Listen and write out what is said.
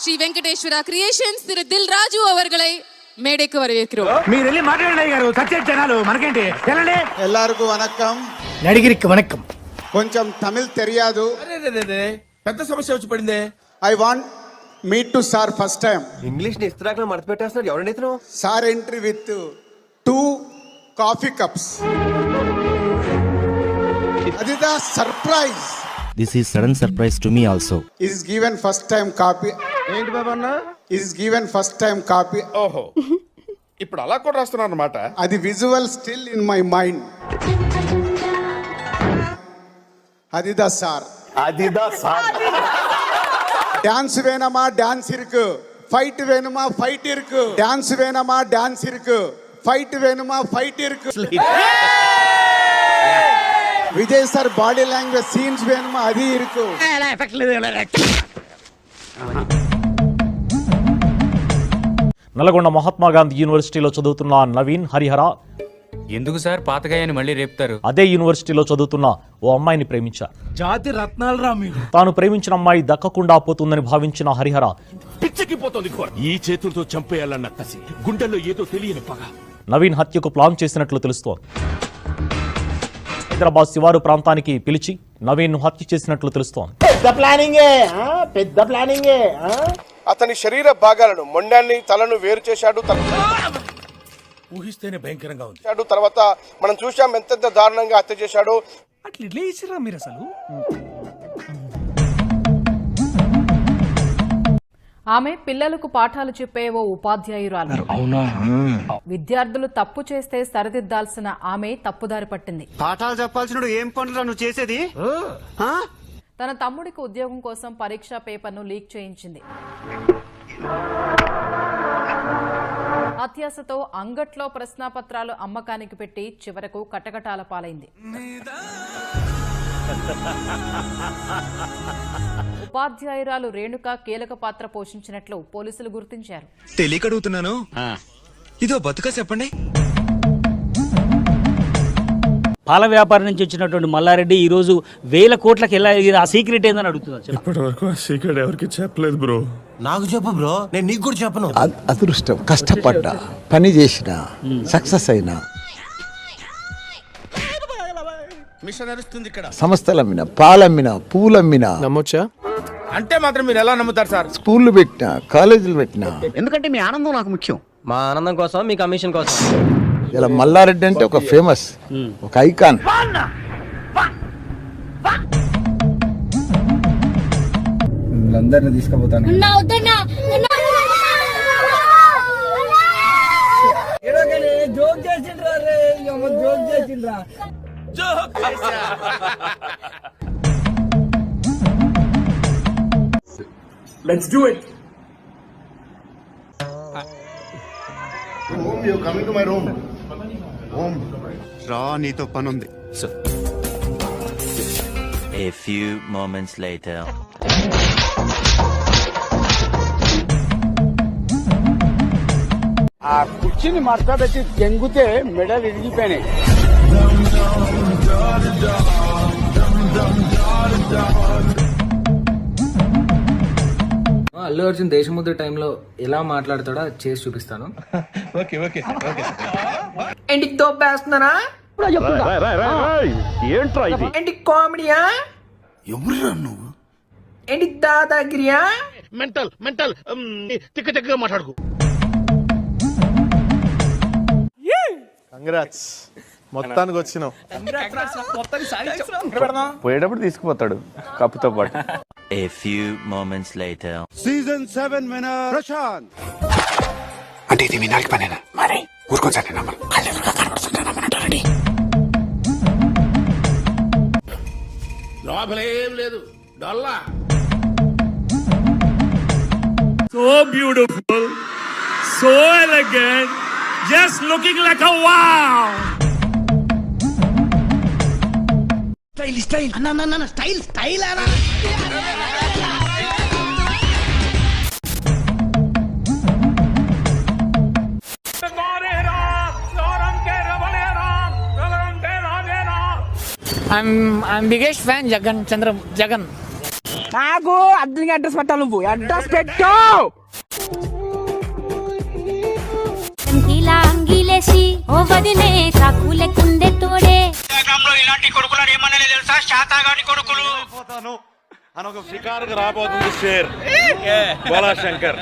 Sri Venkateswara creations திரு தில் ராஜு அவர்களை மேடைக்கு வரவேற்கிறோம். మీరు వెళ్ళి మాట్లాడండి గారు, సత్యం జనాలు మనకేంటి వెళ్ళండి. எல்லாருக்கும் வணக்கம். నడిగిరికి వణకం. కొంచెం తమిళ్ తెలియదు. పెద్ద సమస్య వచ్చి పడిందే. I want meet to sir first time. English ని ఇస్తరాకులో మడత పెట్టేస్తున్నాడు. ఎవరండి ఇతను? Sir entry with 2 coffee cups. అది the surprise. This is sudden surprise to me also. Is given first time copy. ఏంటి బాబన్న? Is given first time copy. ఓహో, ఇప్పుడు అలా కూడా రాస్తున్నారు అన్నమాట. అది visual still in my mind. అది ద సార్. டான்ஸ் வேணுமா டான்ஸ் இருக்கு, ஃபைட் வேணுமா ஃபைட் இருக்கு. டான்ஸ் வேணுமா டான்ஸ் இருக்கு, ஃபைட் வேணுமா ஃபைட் இருக்கு. Vijay sir body language scenes వేணுமா అది ఇరుకు. నల్గొండ మహాత్మా గాంధీ యూనివర్సిటీలో చదువుతున్న నవీన్ హరిహర ఎందుకు సార్ పాతగాయని మళ్ళీ రేపుతారు? అదే యూనివర్సిటీలో చదువుతున్న ఓ అమ్మాయిని ప్రేమించారు. జాతి రత్నాలు రా మీరు. తాను ప్రేమించిన అమ్మాయి దక్కకుండా పోతుందని భావించిన హరిహర పిచ్చికిపోతోంది. ఈ చేతులతో చంపేయాలన్న కసి, గుండెల్లో ఏదో తెలియని పగ. నవీన్ హత్యకు ప్లాన్ చేసినట్లు తెలుస్తోంది. హైదరాబాద్ శివారు ప్రాంతానికి పిలిచి నవీన్ ను హత్య చేసినట్లు తెలుస్తోంది. అతని శరీర భాగాలను, మొండాన్ని, తలను వేరు చేశాడు. ఊహిస్తేనే భయంకరంగా ఉంది. తర్వాత మనం చూసాం ఎంత దారుణంగా హత్య చేశాడు. అట్లా ఇట్లా చేసిరా మీరు అసలు. ఆమె పిల్లలకు పాఠాలు చెప్పే ఓ ఉపాధ్యాయురాలు. విద్యార్థులు తప్పు చేస్తే సరిదిద్దాల్సిన ఆమె తప్పుదారి పట్టింది. పాఠాలు చెప్పాల్సిన ఏం పనులు నువ్వు చేసేది? తన తమ్ముడికి ఉద్యోగం కోసం పరీక్షా పేపర్ను లీక్ చేయించింది. అత్యాశతో అంగట్లో ప్రశ్నాపత్రాలు అమ్మకానికి పెట్టి చివరకు కటకటాల పాలైంది. ఉపాధ్యాయురాలు రేణుక కీలక పాత్ర పోషించినట్లు పోలీసులు గుర్తించారు. తెలియకడుగుతున్నాను, ఇదో బతుక చెప్పండి. పాల వ్యాపారం నుంచి వచ్చినటువంటి మల్లారెడ్డి ఈ రోజు 1000 కోట్లకు ఎలా ఆ సీక్రెట్ ఏందని అడుగుతున్నారు. ఇప్పటి వరకు ఆ సీక్రెట్ ఎవరికి చెప్పలేదు బ్రో. నాకు చెప్పు బ్రో, నేను నీకు కూడా చెప్పను. అదృష్టం, కష్టపడ్డా, పని చేసినా, సక్సెస్ అయినా, మిషన్ నడుస్తుంది ఇక్కడ. సంస్థలమ్మినా, పాలమ్మినా, పూలమ్మినా నమ్మొచ్చా? అంటే మాత్రం మీరు ఎలా నమ్ముతారు సార్? స్కూళ్ళు పెట్టినా, కాలేజీలు పెట్టినా. ఎందుకంటే మీ ఆనందం నాకు ముఖ్యం. మా ఆనందం కోసం, మీ కమిషన్ కోసం. ఇలా మల్లారెడ్డి అంటే ఒక ఫేమస్, ఒక ఐకాన్. అందరిని తీసుకుపోతాను. Let's do it. Home, you coming to my room. Home. రా, నీతో పని ఉంది. A few moments later. ఆ కుర్చీని మడత పెట్టి జంగుతే మెడలు ఇరిగిపోయినాయి. అల్లు అర్జున్ దేశముద్ర టైంలో ఎలా మాట్లాడతాడో చేసి చూపిస్తాను. ఏంటి తోపేస్తున్నారా? ఏంట్రా ఇది? ఏంటి కామెడీయా? ఎవరురా నువ్వు? ఏంటి దాదాగిరియా? మెంటల్ మెంటల్ తిక్క మాట్లాడుకు. కంగ్రాట్స్, మొత్తానికి వచ్చినావు. పోయేటప్పుడు తీసుకుపోతాడు కప్పుతో పాటు. A few moments later. Season 7 winner Prashanth. అంటే ఇది వినాలి పనేనా? మరి ఊరుకోసారి కనబడుతుంటానంటారండి. లోపలేం లేదు, డొల్లా. So beautiful, so elegant, just looking like a wow. Style. No, style. Ana. I'm biggest fan Jagan. నాకు అర్జున్గా అడ్రస్ పెట్టాలి, నువ్వు అడ్రస్ పెట్టు. ఇలాంటి కొడుకులు ఏమన్నా తెలుసా? శాతాగాని కొడుకులు. అని ఒక షికారుకు రాబోతుంది షేర్. బోలా శంకర్.